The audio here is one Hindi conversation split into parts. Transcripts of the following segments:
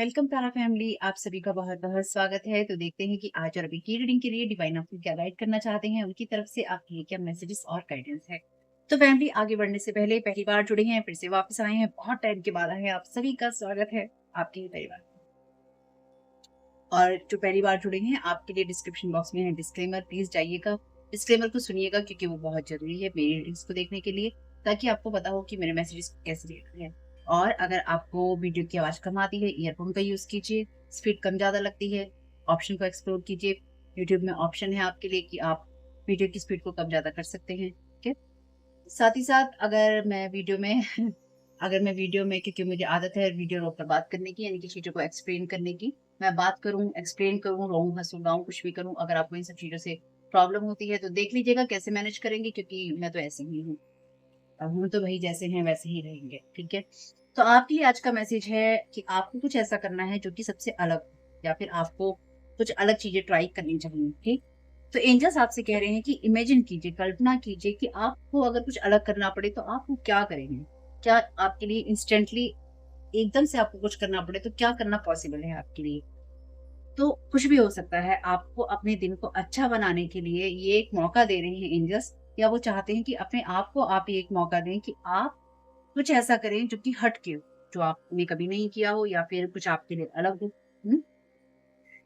वेलकम तारा फैमिली। आप सभी का बहुत बहुत स्वागत है। तो देखते हैं कि आज और अभी की रीडिंग के लिए डिवाइन आपको क्या गाइड करना चाहते हैं, उनकी तरफ से आपके लिए क्या मैसेजेस और गाइडेंस है। तो फैमिली, आगे बढ़ने से पहले पहली बार जुड़े हैं, फिर से वापस आए हैं, बहुत टाइम के बाद आए हैं, आप सभी का स्वागत है आपके ही परिवार में। और जो पहली बार जुड़े हैं, आपके लिए डिस्क्रिप्शन बॉक्स में है डिस्क्लेमर, प्लीज जाइएगा, डिस्क्लेमर को सुनिएगा क्योंकि वो बहुत जरूरी है मेरी रीडिंग्स को देखने के लिए, ताकि आपको पता हो कि मेरे मैसेजेस कैसे देखने हैं। और अगर आपको वीडियो की आवाज कम आती है, ईयरफोन का यूज कीजिए, स्पीड कम ज्यादा लगती है, ऑप्शन को एक्सप्लोर कीजिए। यूट्यूब में ऑप्शन है आपके लिए कि आप वीडियो की स्पीड को कम ज्यादा कर सकते हैं। ठीक है। साथ ही साथ अगर मैं वीडियो में, क्योंकि मुझे आदत है वीडियो रोक कर बात करने की, यानी कि चीज़ों को एक्सप्लेन करने की, मैं बात करूँ, एक्सप्लेन करूँ, रोऊँ, हँसूँ, गाऊँ, कुछ भी करूँ, अगर आपको इन सब चीज़ों से प्रॉब्लम होती है तो देख लीजिएगा कैसे मैनेज करेंगे, क्योंकि मैं तो ऐसे ही हूँ। हम तो भई जैसे हैं वैसे ही रहेंगे, ठीक है? तो आपके लिए आज का मैसेज है कि आपको कुछ ऐसा करना है जो कि सबसे अलग हो, या फिर आपको कुछ अलग चीज़ें ट्राई करनी चाहिए, ठीक? तो एंजल्स आपसे कह रहे हैं कि इमेजिन कीजिए, कल्पना कीजिए कि आपको अगर कुछ अलग करना पड़े तो आप वो क्या करेंगे? क्या आपके लिए इंस्टेंटली एकदम से आपको कुछ करना पड़े तो क्या करना पॉसिबल है आपके लिए? तो कुछ भी हो सकता है। आपको अपने दिन को अच्छा बनाने के लिए ये एक मौका दे रहे हैं एंजल्स, या वो चाहते हैं कि अपने आप को आप ये एक मौका दें कि आप कुछ ऐसा करें जो कि हट के हो, जो आपने कभी नहीं किया हो, या फिर कुछ आपके लिए अलग हो।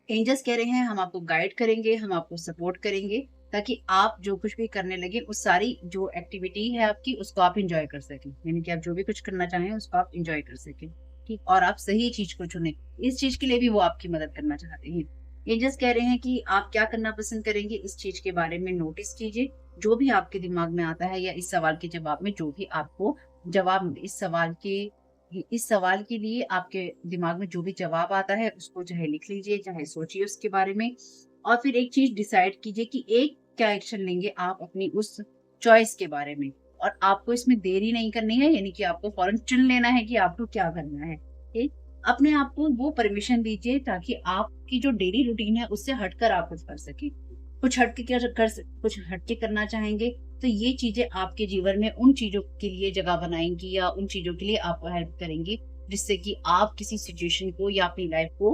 एंजल्स कह रहे हैं हम आपको गाइड करेंगे, हम आपको सपोर्ट करेंगे, ताकि आप जो कुछ भी करने लगे उस सारी जो एक्टिविटी है आपकी उसको आप एंजॉय कर सकें। यानी कि आप जो भी कुछ करना चाहें उसको आप एंजॉय कर सकें। ठीक, और आप सही चीज को चुनें। इस चीज के लिए भी वो आपकी मदद करना चाहते हैं। एंजल्स कह रहे हैं कि आप क्या करना पसंद करेंगे, इस चीज के बारे में नोटिस कीजिए। जो भी आपके दिमाग में आता है, या इस सवाल के जवाब में जो भी आपको जवाब, इस सवाल के लिए आपके दिमाग में जो भी जवाब आता है उसको चाहे लिख लीजिए, चाहे सोचिए उसके बारे में, और फिर एक चीज डिसाइड कीजिए कि एक क्या एक्शन लेंगे आप अपनी उस चॉइस के बारे में। और आपको इसमें देरी नहीं करनी है, यानी कि आपको फौरन चुन लेना है कि आपको क्या करना है। ठीक, अपने आप को वो परमिशन दीजिए ताकि आपकी जो डेली रूटीन है उससे हटकर आप कुछ कर सके। कुछ हटके करना चाहेंगे तो ये चीजें आपके जीवन में उन चीजों के लिए जगह बनाएंगी, या उन चीजों के लिए आपको हेल्प करेंगी, जिससे कि आप किसी सिचुएशन को या अपनी लाइफ को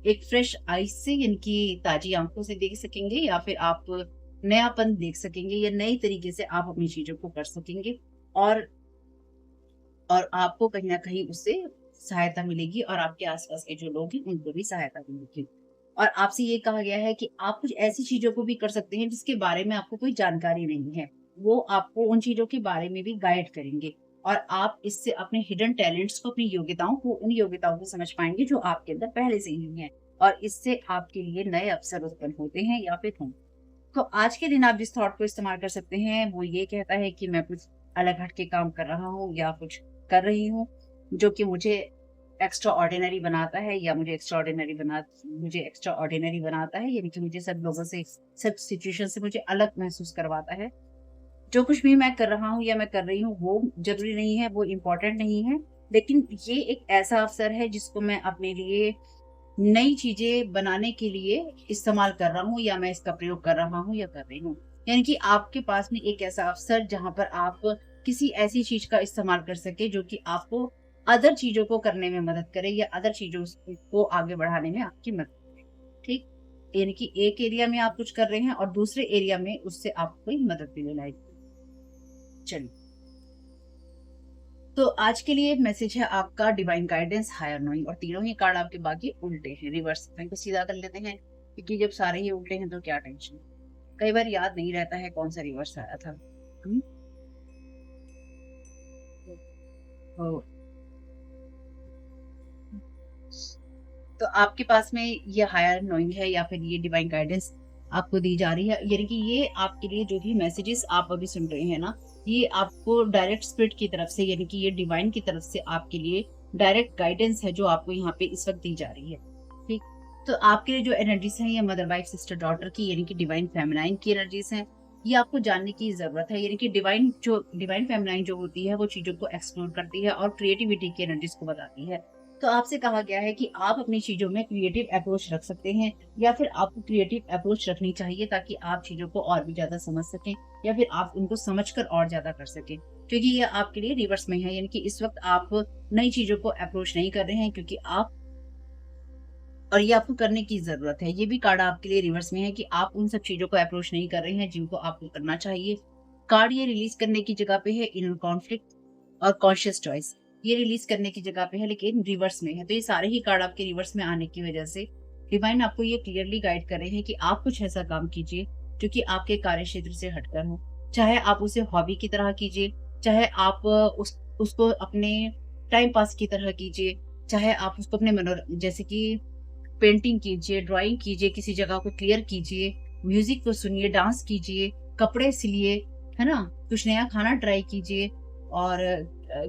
एक फ्रेश आईज से, यानी कि ताजी आंखों से देख सकेंगे, या फिर आप नयापन देख सकेंगे, या नई तरीके से आप अपनी चीजों को कर सकेंगे। और और आपको कहीं न कहीं उससे सहायता मिलेगी, और आपके आस-पास के जो लोग हैं उनको भी सहायता मिलेगी। और आपसे ये कहा गया है कि आप कुछ ऐसी चीज़ों को भी कर सकते हैं जिसके बारे में आपको कोई जानकारी नहीं है। वो आपको उन चीज़ों के बारे में भी गाइड करेंगे, और आप इससे अपने हिडन टैलेंट्स को, अपनी योग्यताओं को, उन योग्यताओं को समझ पाएँगे जो आपके अंदर पहले से ही हैं, और इससे आपके लिए नए अवसर उत्पन्न होते हैं या फिर हों। तो आज के दिन आप जिस थॉट को इस्तेमाल कर सकते हैं वो ये कहता है कि मैं कुछ अलग हट के काम कर रहा हूँ, या कुछ कर रही हूँ जो कि एक्स्ट्रा ऑर्डिनरी बनाता है, या मुझे एक्स्ट्रा ऑर्डिनरी बनाता है, यानी कि मुझे सब लोगों से, सब सिचुएशन से मुझे अलग महसूस करवाता है। जो कुछ भी मैं कर रहा हूँ या मैं कर रही हूँ वो जरूरी नहीं है, वो इम्पोर्टेंट नहीं है, लेकिन ये एक ऐसा अवसर है जिसको मैं अपने लिए नई चीज़ें बनाने के लिए इस्तेमाल कर रहा हूँ, या मैं इसका प्रयोग कर रहा हूँ या कर रही हूँ। यानी कि आपके पास में एक ऐसा अवसर जहाँ पर आप किसी ऐसी चीज़ का इस्तेमाल कर सकें जो कि आपको अदर चीज़ों को करने में मदद करे, या अदर चीज़ों को आगे बढ़ाने में आपकी मदद करे। ठीक? यानी कि एक एरिया में आप कुछ कर रहे हैं और दूसरे एरिया में उससे आपको कोई मदद मिले, लाइक। चलिए, तो आज के लिए मैसेज है आपका डिवाइन गाइडेंस, हायर नोइंग, और तीनों ही कार्ड आपके बाकी उल्टे हैं, रिवर्स। इनको सीधा कर लेते हैं, क्योंकि जब सारे ही उल्टे हैं तो क्या टेंशन। कई बार याद नहीं रहता है कौन सा रिवर्स आया था। हम्म, तो तो आपके पास में ये हायर नोइंग है, या फिर ये डिवाइन गाइडेंस आपको दी जा रही है, यानी कि ये आपके लिए जो भी मैसेजेस आप अभी सुन रहे हैं ना, ये आपको डायरेक्ट स्पिरिट की तरफ से, यानी कि ये डिवाइन की तरफ से आपके लिए डायरेक्ट गाइडेंस है जो आपको यहाँ पे इस वक्त दी जा रही है। ठीक, तो आपके लिए जो एनर्जीज हैं, ये मदर, वाइफ, सिस्टर, डॉटर की, यानी कि डिवाइन फेमिनाइन की एनर्जीज हैं। ये आपको जानने की जरूरत है, यानी कि डिवाइन फेमिनाइन जो होती है वो चीजों को एक्सप्लोर करती है और क्रिएटिविटी की एनर्जीज को बताती है। तो आपसे कहा गया है कि आप अपनी चीजों में क्रिएटिव अप्रोच रख सकते हैं, या फिर आपको क्रिएटिव अप्रोच रखनी चाहिए ताकि आप चीजों को और भी ज्यादा समझ सकें, या फिर आप उनको समझकर और ज्यादा कर सकें। क्योंकि ये आपके लिए रिवर्स में है, यानी कि इस वक्त आप नई चीजों को अप्रोच नहीं कर रहे हैं, क्योंकि आप और ये आपको करने की ज़रूरत है। ये भी कार्ड आपके लिए रिवर्स में है कि आप उन सब चीज़ों को अप्रोच नहीं कर रहे हैं जिनको आपको करना चाहिए। कार्ड ये रिलीज़ करने की जगह पे है इनर कॉन्फ्लिक्ट और कॉन्शियस चॉइस। ये रिलीज़ करने की जगह पे है लेकिन रिवर्स में है। तो ये सारे ही कार्ड आपके रिवर्स में आने की वज़ह से डिवाइन आपको ये क्लियरली गाइड कर रहे हैं कि आप कुछ ऐसा काम कीजिए जो कि आपके कार्यक्षेत्र से हटकर हो। चाहे आप उसे हॉबी की तरह कीजिए, चाहे आप उसको अपने टाइम पास की तरह कीजिए, चाहे आप उसको अपने जैसे कि पेंटिंग कीजिए, ड्राइंग कीजिए, किसी जगह को क्लियर कीजिए, म्यूज़िक को सुनिए, डांस कीजिए, कपड़े सिलिए, है ना? कुछ नया खाना ट्राई कीजिए और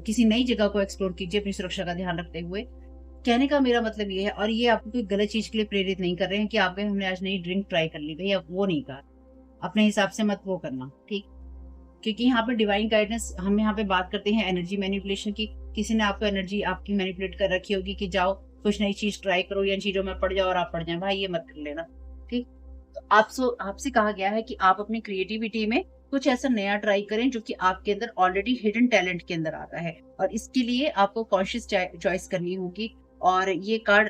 किसी नई जगह को एक्सप्लोर कीजिए अपनी सुरक्षा का ध्यान रखते हुए। कहने का मेरा मतलब ये है और ये आपको कोई गलत चीज़ के लिए प्रेरित नहीं कर रहे हैं कि आप हमने आज नई ड्रिंक ट्राई कर ली, भैया वो नहीं कहा। अपने हिसाब से मत वो करना, ठीक? क्योंकि यहाँ पे डिवाइन गाइडेंस हम यहाँ पे बात करते हैं एनर्जी मैनिपुलेशन की। किसी ने आपको एनर्जी आपकी मैनिपुलेट कर रखी होगी कि जाओ कुछ नई चीज़ ट्राई करो या इन चीज़ों में पड़ जाओ और आप पड़ जाएँ, भाई ये मत कर लेना, ठीक? तो आपसे कहा गया है कि आप अपनी क्रिएटिविटी में कुछ ऐसा नया ट्राई करें जो कि आपके अंदर ऑलरेडी हिडन टैलेंट के अंदर आता है और इसके लिए आपको कॉन्शियस चॉइस करनी होगी और ये कार्ड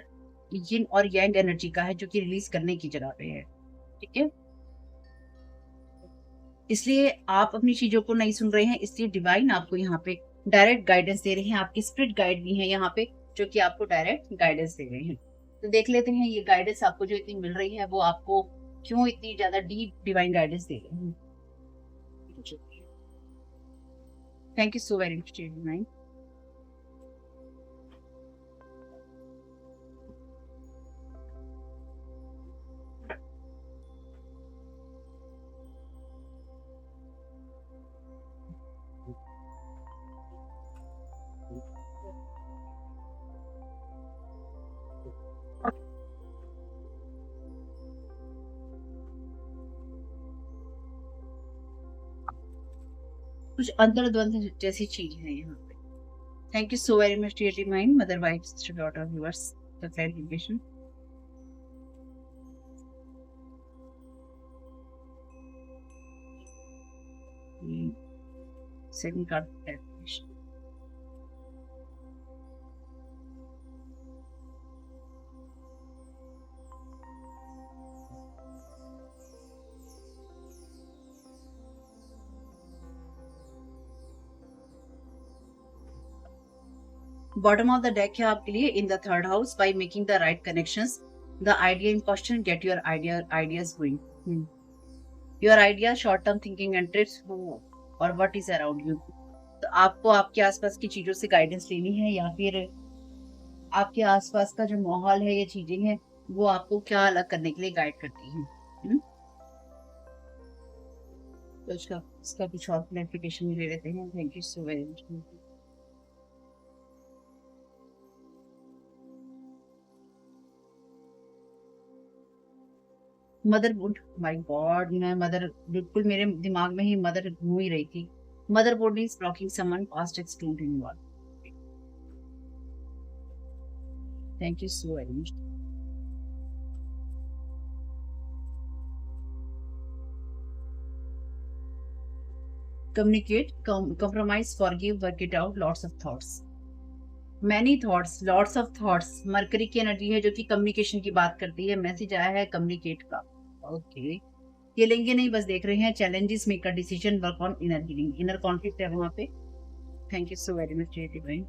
यिन और यांग एनर्जी का है जो कि रिलीज़ करने की जगह पे है, ठीक है? इसलिए आप अपनी चीज़ों को नहीं सुन रहे हैं, इसलिए डिवाइन आपको यहाँ पे डायरेक्ट गाइडेंस दे रहे हैं, आपके स्पिरिट गाइड भी हैं यहाँ पे, जो कि आपको डायरेक्ट गाइडेंस दे रहे हैं। तो देख लेते हैं ये गाइडेंस आपको जो इतनी मिल रही है, वो आपको क्यों इतनी ज़्यादा डीप डिवाइन गाइडेंस दे रहे हैं। Thank you so very much divine. कुछ अंतर्द्वंद जैसी चीज़ है यहाँ पे। Thank you so very much dear divine, mother, wife, sister, daughter, viewers, the clarification. Second card clarification. Bottom of the deck है आपके लिए in the third house by making the right connections the idea in question get your ideas going your idea short term thinking and trips और व्हाट इज अराउंड यू। तो आपको आपके आसपास की चीजों से गाइडेंस लेनी है या फिर आपके आसपास का जो माहौल है, ये चीजें हैं, वो आपको क्या अलग करने के लिए गाइड करती हैं। तो इसका कुछ और क्लैरिफिकेशन ले लेते हैं। Thank you so very much. Motherhood, my God, मैं मदर बिल्कुल मेरे दिमाग में ही मदर घूम ही रही थी। Motherhood is blocking someone past exclude in one. Thank you so very much. Communicate, compromise, forgive, work it out, lots of thoughts, many thoughts, lots of thoughts। Mercury की एनर्जी है जो कि कम्युनिकेशन की बात करती है। मैसेज आया है कम्युनिकेट का। ओके, ये लेंगे नहीं, बस देख रहे हैं। Challenges, make a decision, work on inner healing, inner conflict है वहां पे। Thank you so very much divine.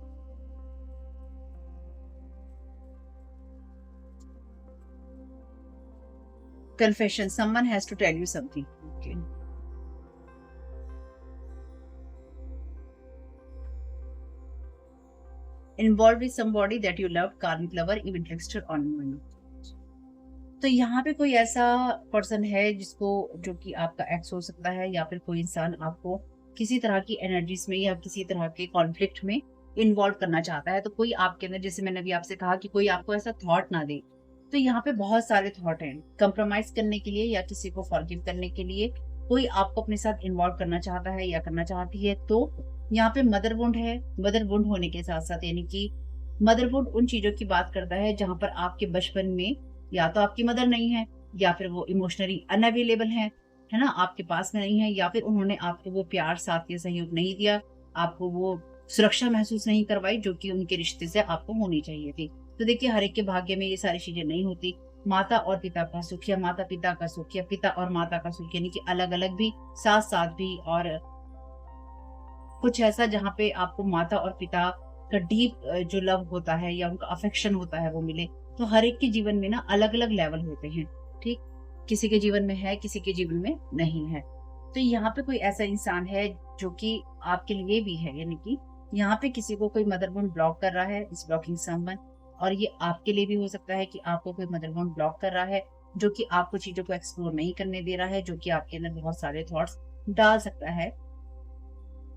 confession, someone has to tell you something। okay, involved with somebody that you loved, karmic lover, even texted on you। तो यहाँ पे कोई ऐसा पर्सन है जिसको, जो कि आपका एक्स हो सकता है या फिर कोई इंसान आपको किसी तरह की एनर्जीज में या किसी तरह के कॉन्फ्लिक्ट में इन्वॉल्व करना चाहता है। तो कोई आपके अंदर, जैसे मैंने अभी आपसे कहा कि कोई आपको ऐसा थॉट ना दे। तो यहाँ पे बहुत सारे थॉट हैं कंप्रोमाइज करने के लिए या किसी को फॉरगिव करने के लिए। कोई आपको अपने साथ इन्वॉल्व करना चाहता है या करना चाहती है। तो यहाँ पे मदरवुड है। मदरवुड होने के साथ साथ, यानी कि मदरवुड उन चीजों की बात करता है जहां पर आपके बचपन में या तो आपकी मदर नहीं है या फिर वो इमोशनली अनअवेलेबल है ना, आपके पास में नहीं है, या फिर उन्होंने आपको वो प्यार, साथ या सहयोग नहीं दिया, आपको वो सुरक्षा महसूस नहीं करवाई जो कि उनके रिश्ते से आपको होनी चाहिए थी। तो देखिए हर एक के भाग्य में ये सारी चीजें नहीं होती। माता और पिता का सुख या माता पिता का सुख या पिता और माता का सुख, यानी कि अलग अलग भी, साथ साथ भी, और कुछ ऐसा जहाँ पे आपको माता और पिता का डीप जो लव होता है या उनका अफेक्शन होता है वो मिले। तो हर एक के जीवन में ना अलग अलग लेवल होते हैं, ठीक। किसी के जीवन में है, किसी के जीवन में नहीं है। तो यहाँ पे कोई ऐसा इंसान है जो कि आपके लिए भी है, यानी कि यहाँ पे किसी को कोई मदर बोन ब्लॉक कर रहा है, इस ब्लॉकिंग समवन। और ये आपके लिए भी हो सकता है कि आपको कोई मदर बोन ब्लॉक कर रहा है, जो कि आपको चीजों को एक्सप्लोर नहीं करने दे रहा है, जो कि आपके अंदर बहुत सारे थॉट्स डाल सकता है।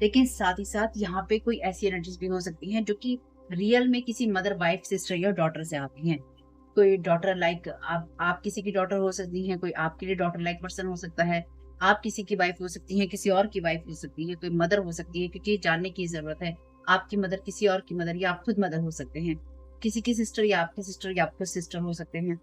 लेकिन साथ ही साथ यहाँ पे कोई ऐसी एनर्जीज भी हो सकती हैं जो कि रियल में किसी मदर, वाइफ, सिस्टर या डॉटर से आती हैं। कोई डॉटर लाइक आप किसी की डॉटर हो सकती हैं, कोई आपके लिए डॉटर लाइक पर्सन हो सकता है। आप किसी की वाइफ हो सकती हैं, किसी और की वाइफ हो सकती है, कोई मदर हो सकती है, क्योंकि ये जानने की जरूरत है। आपकी मदर किसी और की मदर, या आप खुद मदर हो सकते हैं। किसी की सिस्टर या आपके सिस्टर या आपके सिस्टर हो सकते हैं।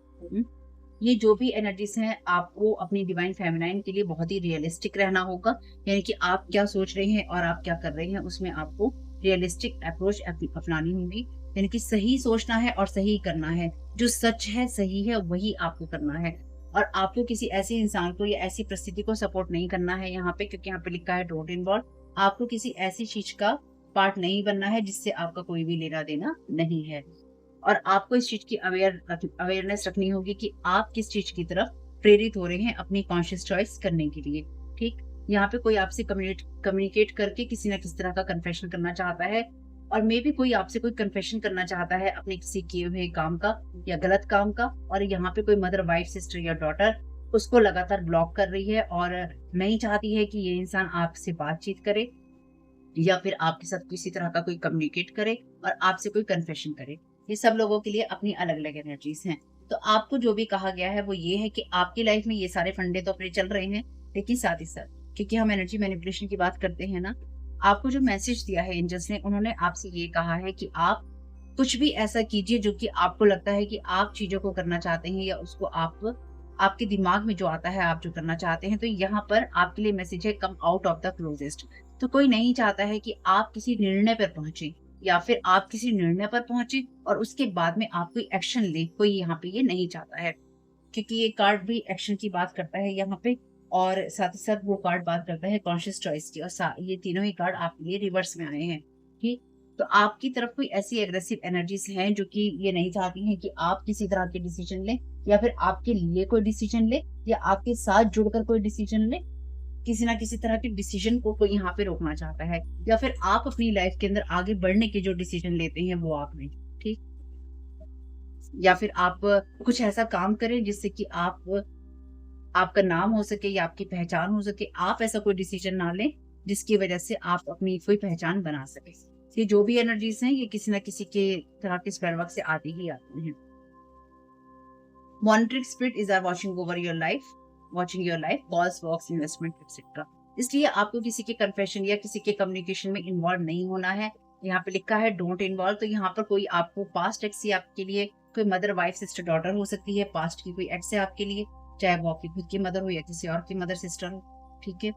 ये जो भी एनर्जीज हैं, आपको अपनी डिवाइन फेमिनाइन के लिए बहुत ही रियलिस्टिक रहना होगा। यानी कि आप क्या सोच रहे हैं और आप क्या कर रहे हैं, उसमें आपको रियलिस्टिक अप्रोच अपनानी होगी। यानी कि सही सोचना है और सही करना है। जो सच है, सही है, वही आपको करना है। और आपको किसी ऐसे इंसान को या ऐसी परिस्थिति को सपोर्ट नहीं करना है यहाँ पे, क्योंकि यहाँ पे लिखा है डोंट इन्वॉल्व। आपको किसी ऐसी चीज का पार्ट नहीं बनना है जिससे आपका कोई भी लेना देना नहीं है। और आपको इस चीज की अवेयरनेस रखनी होगी कि आप किस चीज की तरफ प्रेरित हो रहे हैं अपनी कॉन्शियस चॉइस करने के लिए, ठीक। यहाँ पे कोई आपसे कम्युनिकेट करके किसी ना किसी तरह का कन्फेशन करना चाहता है, और मे बी कोई आपसे कोई कन्फेशन करना चाहता है अपने किसी किए हुए काम का या गलत काम का। और यहाँ पे कोई मदर, वाइफ, सिस्टर या डॉटर उसको लगातार ब्लॉक कर रही है और नहीं चाहती है कि ये इंसान आपसे बातचीत करे या फिर आपके साथ किसी तरह का कोई कम्युनिकेट करे और आपसे कोई कन्फेशन करे। ये सब लोगों के लिए अपनी अलग अलग एनर्जीज हैं। तो आपको जो भी कहा गया है वो ये है कि आपकी लाइफ में ये सारे फंडे तो अपने चल रहे हैं, लेकिन साथ ही साथ, क्योंकि हम एनर्जी मैनिपुलेशन की बात करते हैं ना, आपको जो मैसेज दिया है एंजल्स ने, उन्होंने आपसे ये कहा है कि आप कुछ भी ऐसा कीजिए जो कि आपको लगता है कि आप चीजों को करना चाहते हैं, या उसको आप आपके दिमाग में जो आता है आप जो करना चाहते हैं। तो यहाँ पर आपके लिए मैसेज है, come out of the closest. तो कोई नहीं चाहता है कि आप किसी निर्णय पर पहुंचे, या फिर आप किसी निर्णय पर पहुंचे और उसके बाद में आप कोई एक्शन ले। कोई यहाँ पे ये नहीं चाहता है, क्योंकि ये कार्ड भी एक्शन की बात करता है यहाँ पे, और साथ ही साथ वो कार्ड बात करता है कॉन्शियस चॉइस की। और ये तीनों ही कार्ड आपके लिए रिवर्स में आए हैं, ठीक। तो आपकी तरफ कोई ऐसी एग्रेसिव एनर्जीज हैं जो कि ये नहीं चाहती हैं कि आप किसी तरह के डिसीजन लें, या फिर आपके लिए कोई डिसीजन ले, या आपके साथ जुड़कर कोई डिसीजन ले। किसी ना किसी तरह के डिसीजन को कोई यहाँ पे रोकना चाहता है, या फिर आप अपनी लाइफ के अंदर आगे बढ़ने के जो डिसीजन लेते हैं वो आप नहीं, ठीक। या फिर आप कुछ ऐसा काम करें जिससे कि आपका नाम हो सके या आपकी पहचान हो सके। आप ऐसा कोई डिसीजन ना लें जिसकी वजह से आप अपनी कोई पहचान बना सके। ये जो भी एनर्जीज हैं, ये किसी ना किसी के तरह के स्पेल वर्क से आती ही आती हैं। Monitoring spirit is are watching over your life, watching your life, calls, works, investment etcetera. इसलिए आपको किसी के कन्फेशन या किसी के कम्युनिकेशन में इन्वॉल्व नहीं होना है। यहाँ पे लिखा है डोंट इन्वॉल्व। तो यहाँ पर कोई आपको पास्ट एक्स या आपके लिए कोई मदर, वाइफ, सिस्टर, डॉटर हो सकती है। पास्ट की कोई एक्स है आपके लिए, चाहे वो आपकी खुद की मदर हो या किसी और की मदर, सिस्टर हो, ठीक है।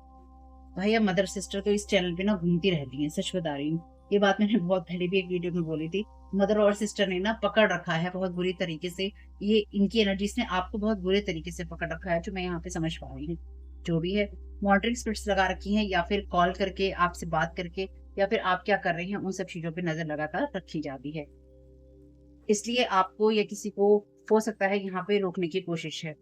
भैया मदर सिस्टर तो इस चैनल पे ना घूमती रहती हैं, सच बता रही हूँ। ये बात मैंने बहुत पहले भी एक वीडियो में बोली थी। मदर और सिस्टर ने ना पकड़ रखा है बहुत बुरी तरीके से। ये इनकी एनर्जीज ने आपको बहुत बुरे तरीके से पकड़ रखा है, जो मैं यहाँ पे समझ पा रही हूँ। जो भी है, मॉनिटरिंग स्पिरिट्स लगा रखी हैं, या फिर कॉल करके आपसे बात करके, या फिर आप क्या कर रहे हैं उन सब चीजों पे नजर लगातार रखी जाती है। इसलिए आपको या किसी को हो सकता है यहाँ पे रोकने की कोशिश है।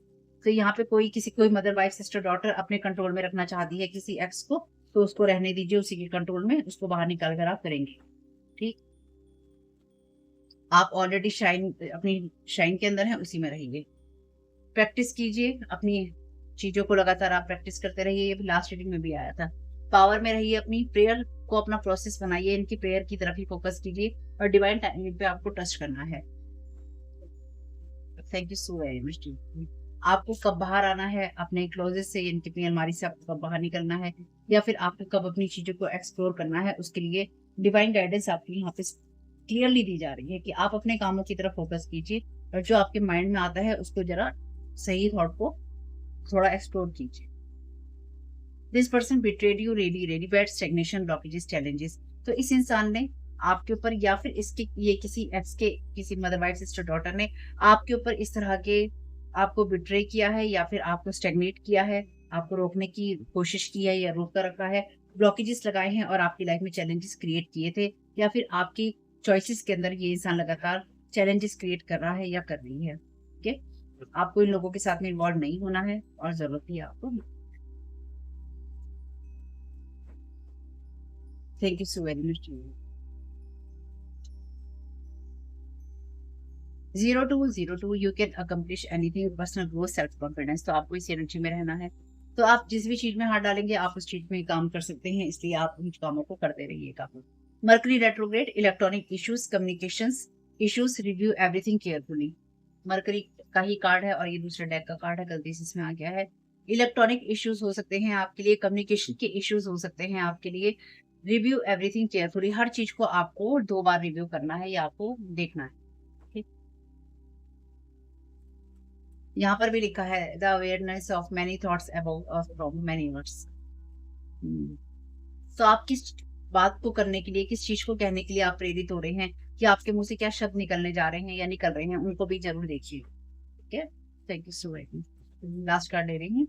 तो यहाँ पे कोई मदर, वाइफ, सिस्टर, डॉटर अपने कंट्रोल में रखना चाहती है किसी एक्स को, तो उसको रहने दीजिए उसी के कंट्रोल में। उसको बाहर निकाल कर आप करेंगे, ठीक। आप ऑलरेडी अपनी शाइन के अंदर हैं, उसी में रहिए। प्रैक्टिस कीजिए अपनी चीजों को, लगातार आप प्रैक्टिस करते रहिए। ये लास्ट रीडिंग में भी आया था। पावर में रहिए, अपनी प्रेयर को अपना प्रोसेस बनाइए, इनकी प्रेयर की तरफ ही फोकस कीजिए, और डिवाइन टाइमिंग पे आपको ट्रस्ट करना है। Thank you so very much. आपको कब बाहर आना है अपने क्लोजेट से, यानी अपनी अलमारी से आपको कब बाहर निकलना है, या फिर आपको कब अपनी चीजों को एक्सप्लोर करना है, उसके लिए डिवाइन गाइडेंस आपको यहाँ पे क्लियरली दी जा रही है कि आप अपने कामों की तरफ फोकस कीजिए, और जो आपके माइंड में आता है उसको जरा सही थॉट को थोड़ा एक्सप्लोर कीजिए। This person betrayed you, really really bad, stagnation, blockages, challenges. तो इस इंसान ने आपके ऊपर या फिर इसके ये किसी एक्स के किसी मदर वाइफ सिस्टर डॉटर ने आपके ऊपर इस तरह के आपको बिट्रे किया है या फिर आपको स्टेगनेट किया है, आपको रोकने की कोशिश की है या रोक कर रखा है, ब्लॉकेजेस लगाए हैं और आपकी लाइफ में चैलेंजेस क्रिएट किए थे, या फिर आपकी चॉइसेस के अंदर ये इंसान लगातार चैलेंजेस क्रिएट कर रहा है या कर रही है। ठीक है, आपको इन लोगों के साथ में इन्वॉल्व नहीं होना है और जरूरत भी है आपको। Thank you so very much. 0 to 02 you can accomplish anything, personal growth, self confidence. तो आपको इस एनर्जी में रहना है। तो आप जिस भी चीज में हाथ डालेंगे आप उस चीज में काम कर सकते हैं, इसलिए आप उन कामों को करते रहिएगा। Mercury retrograde, electronic issues, communications issues, review everything carefully. Mercury का ही कार्ड है और ये दूसरे डेक का कार्ड है, गलती से इसमें आ गया है। इलेक्ट्रॉनिक इश्यूज हो सकते हैं आपके लिए, कम्युनिकेशन के इश्यूज हो सकते हैं आपके लिए। रिव्यू एवरीथिंग केयरफुली, हर चीज को आपको 2 बार रिव्यू करना है या आपको देखना है। ठीक? यहाँ पर भी लिखा है the awareness of many thoughts about from many words. तो आप किस बात को करने के लिए, किस चीज को कहने के लिए आप प्रेरित हो रहे हैं, कि आपके मुंह से क्या शब्द निकलने जा रहे हैं या निकल रहे हैं, उनको भी जरूर देखिए। ठीक है, thank you so much. Last card ले रही हैं।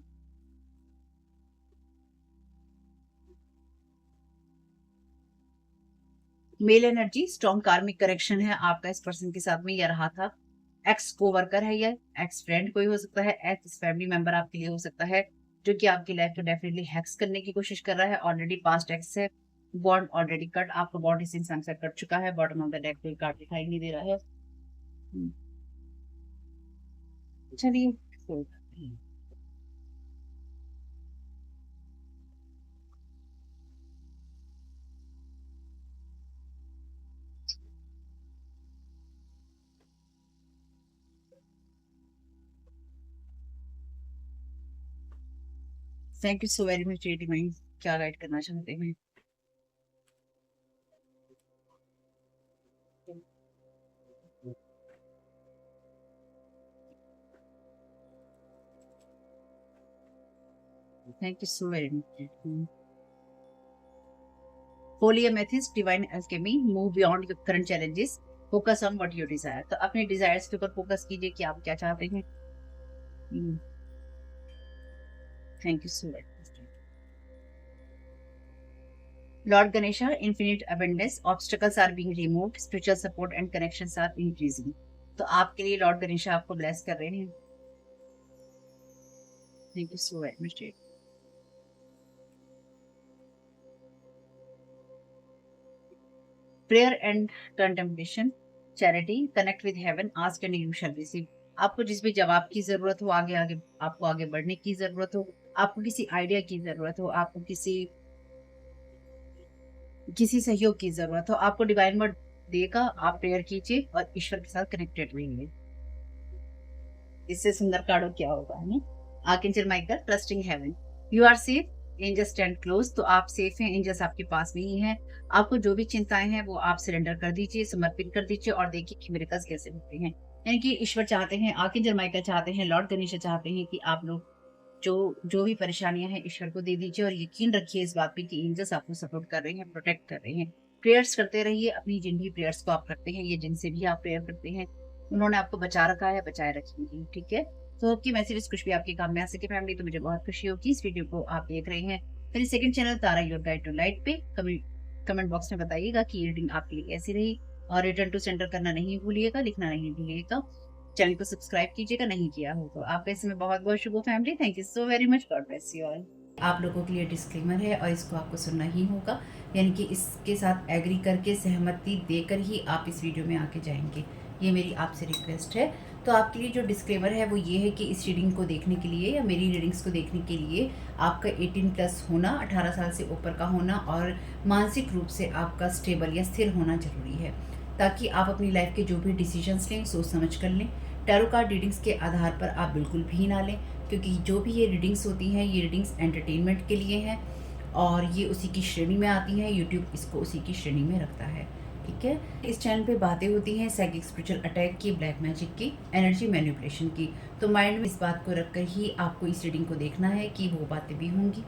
मेल एनर्जी, स्ट्रॉन्ग कार्मिक करेक्शन है आपका इस पर्सन के साथ में यह रहा था। एक्स को वर्कर है, या एक्स फ्रेंड कोई हो सकता है, एक्स फैमिली मेंबर आपके लिए हो सकता है, जो कि आपकी लाइफ को डेफिनेटली हैक्स करने की कोशिश कर रहा है। ऑलरेडी पास्ट एक्स है, बॉन्ड ऑलरेडी कट, आपका बॉन्ड इस इंसान से कट चुका है। बॉटम ऑफ द डेक कोई कार्ड दिखाई नहीं दे रहा है। चलिए, thank you so very much divine, क्या गाइड करना चाहते हैं। Thank you so very much. Holi amethyst, divine Alchemy, move beyond your current challenges, focus on what you desire. तो अपने डिजायर्स के ऊपर फोकस कीजिए कि आप क्या चाहते हैं। Thank you so much. Lord Ganesha, infinite abundance, obstacles are being removed, spiritual support and connections are increasing. तो आपके लिए लॉर्ड गणेशा आपको ब्लेस कर रहे हैं। Thank you so very much. Prayer and contemplation, charity, connect with heaven, ask and you shall receive. आपको जिस भी जवाब की जरूरत हो, आगे आगे आपको आगे बढ़ने की जरूरत हो, आपको किसी आइडिया की जरूरत हो, आपको किसी किसी सहयोग की जरूरत हो, आपको डिवाइन वर्ड देगा। आप प्रेयर कीजिए और ईश्वर के साथ कनेक्टेड रहिए। इससे सुंदर कार्ड और क्या होगा, है ना। Archangel Michael, trusting heaven, you are safe, angels stand close. तो आप सेफ हैं, एंजल्स आपके पास में ही हैं। आपको जो भी चिंताएं हैं वो आप सरेंडर कर दीजिए, समर्पित कर दीजिए और देखिए कि मिरेकल्स कैसे होते हैं। यानी कि ईश्वर चाहते हैं, आर्कएंजल माइकल चाहते हैं, लॉर्ड गणेश चाहते हैं कि आप लोग जो जो भी परेशानियां हैं ईश्वर को दे दीजिए और यकीन रखिए इस बात पे कि एंजल्स आपको सपोर्ट कर रहे हैं, प्रोटेक्ट कर रहे हैं। प्रेयर्स करते रहिए, अपनी जिन भी प्रेयर्स को आप करते हैं, ये जिनसे भी आप प्रेयर करते हैं उन्होंने आपको बचा रखा है, बचाए रखेंगे। ठीक है, तो आपकी मैसेजेस कुछ भी आपके काम में आ सके फैमिली, तो मुझे बहुत खुशी होगी। इस वीडियो को आप देख रहे हैं मेरे second channel Tara your guide to light पे। कमेंट बॉक्स में बताइएगा कि ये रीडिंग आपके लिए कैसी रही, और रिटर्न टू सेंटर करना नहीं भूलिएगा, लिखना नहीं भूलिएगा। चैनल को सब्सक्राइब कीजिएगा नहीं किया हो तो। आपका इसमें बहुत बहुत शुभ family, thank you so very much, God bless you all. आप लोगों के लिए डिस्क्लेमर है और इसको आपको सुनना ही होगा, यानी कि इसके साथ एग्री करके सहमति देकर ही आप इस वीडियो में आके जाएंगे, ये मेरी आपसे रिक्वेस्ट है। तो आपके लिए जो डिस्क्लेमर है वो ये है कि इस रीडिंग को देखने के लिए या मेरी रीडिंग्स को देखने के लिए आपका 18+ होना, 18 साल से ऊपर का होना और मानसिक रूप से आपका स्टेबल या स्थिर होना जरूरी है, ताकि आप अपनी लाइफ के जो भी डिसीजंस लें सोच समझ कर लें। टैरो कार्ड रीडिंग्स के आधार पर आप बिल्कुल भी ना लें, क्योंकि जो भी ये रीडिंग्स होती हैं ये रीडिंग्स एंटरटेनमेंट के लिए हैं और ये उसी की श्रेणी में आती हैं, यूट्यूब इसको उसी की श्रेणी में रखता है। ठीक है, इस चैनल पे बातें होती हैं साइकिक स्पिरिचुअल अटैक की, ब्लैक मैजिक की, एनर्जी मैनिपुलेशन की। तो माइंड में इस बात को रखकर ही आपको इस रीडिंग को देखना है कि वो बातें भी होंगी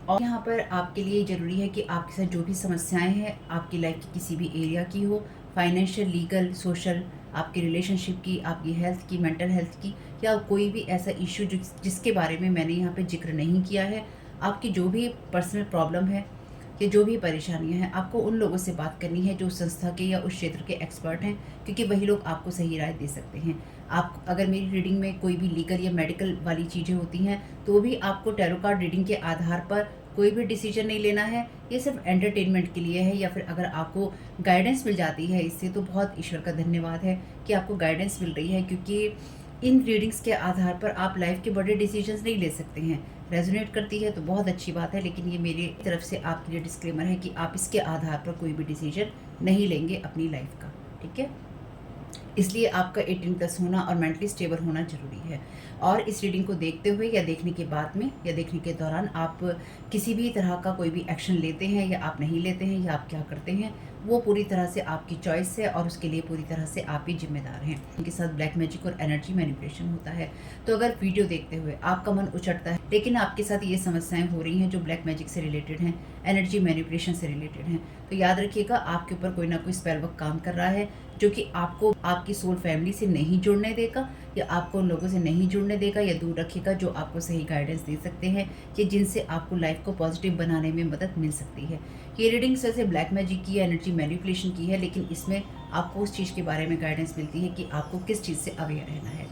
और यहाँ पर आपके लिए ज़रूरी है कि आपके साथ जो भी समस्याएं हैं आपकी लाइफ की किसी भी एरिया की हो, फाइनेंशियल, लीगल, सोशल, आपकी रिलेशनशिप की, आपकी हेल्थ की, मेंटल हेल्थ की, या कोई भी ऐसा इश्यू जिसके बारे में मैंने यहाँ पे जिक्र नहीं किया है, आपकी जो भी पर्सनल प्रॉब्लम है या जो भी परेशानियां हैं, आपको उन लोगों से बात करनी है जो उस संस्था के या उस क्षेत्र के एक्सपर्ट हैं, क्योंकि वही लोग आपको सही राय दे सकते हैं। आप अगर मेरी रीडिंग में कोई भी लीगल या मेडिकल वाली चीज़ें होती हैं तो भी आपको टैरो कार्ड रीडिंग के आधार पर कोई भी डिसीजन नहीं लेना है। ये सिर्फ एंटरटेनमेंट के लिए है, या फिर अगर आपको गाइडेंस मिल जाती है इससे तो बहुत ईश्वर का धन्यवाद है कि आपको गाइडेंस मिल रही है, क्योंकि इन रीडिंग्स के आधार पर आप लाइफ के बड़े डिसीजंस नहीं ले सकते हैं। रेजोनेट करती है तो बहुत अच्छी बात है, लेकिन ये मेरी तरफ से आपके लिए डिस्क्लेमर है कि आप इसके आधार पर कोई भी डिसीजन नहीं लेंगे अपनी लाइफ का, ठीक है। इसलिए आपका 18+ होना और मेंटली स्टेबल होना ज़रूरी है। और इस रीडिंग को देखते हुए या देखने के बाद में या देखने के दौरान आप किसी भी तरह का कोई भी एक्शन लेते हैं या आप नहीं लेते हैं या आप क्या करते हैं, वो पूरी तरह से आपकी चॉइस है और उसके लिए पूरी तरह से आप ही जिम्मेदार हैं। उनके साथ ब्लैक मैजिक और एनर्जी मैनिपुलेशन होता है। तो अगर वीडियो देखते हुए आपका मन उचटता है लेकिन आपके साथ ये समस्याएं हो रही हैं जो ब्लैक मैजिक से रिलेटेड हैं, एनर्जी मैनिपुलेशन से रिलेटेड हैं, तो याद रखिएगा आपके ऊपर कोई ना कोई स्पेल वर्क काम कर रहा है जो कि आपको आपकी सोल फैमिली से नहीं जुड़ने देगा, या आपको उन लोगों से नहीं जुड़ने देगा या दूर रखेगा जो आपको सही गाइडेंस दे सकते हैं कि जिनसे आपको लाइफ को पॉजिटिव बनाने में मदद मिल सकती है। ये रीडिंग वैसे ब्लैक मैजिक की, एनर्जी मैनिपुलेशन की है, लेकिन इसमें आपको उस चीज़ के बारे में गाइडेंस मिलती है कि आपको किस चीज़ से अवेयर रहना है।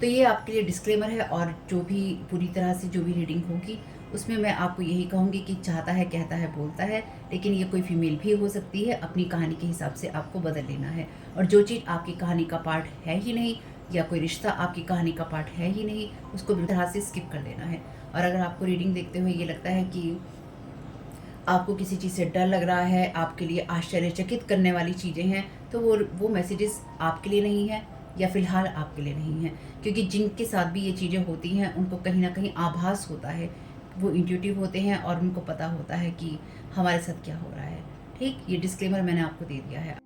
तो ये आपके लिए डिस्क्लेमर है, और जो भी पूरी तरह से जो भी रीडिंग होगी उसमें मैं आपको यही कहूँगी कि चाहता है, कहता है, बोलता है, लेकिन ये कोई फीमेल भी हो सकती है। अपनी कहानी के हिसाब से आपको बदल लेना है, और जो चीज़ आपकी कहानी का पार्ट है ही नहीं या कोई रिश्ता आपकी कहानी का पार्ट है ही नहीं, उसको भी तरह से स्किप कर देना है। और अगर आपको रीडिंग देखते हुए ये लगता है कि आपको किसी चीज़ से डर लग रहा है, आपके लिए आश्चर्यचकित करने वाली चीज़ें हैं, तो वो मैसेजेस आपके लिए नहीं है या फ़िलहाल आपके लिए नहीं है, क्योंकि जिनके साथ भी ये चीज़ें होती हैं उनको कहीं ना कहीं आभास होता है, वो इंट्यूटिव होते हैं और उनको पता होता है कि हमारे साथ क्या हो रहा है। ठीक, ये डिस्क्लेमर मैंने आपको दे दिया है।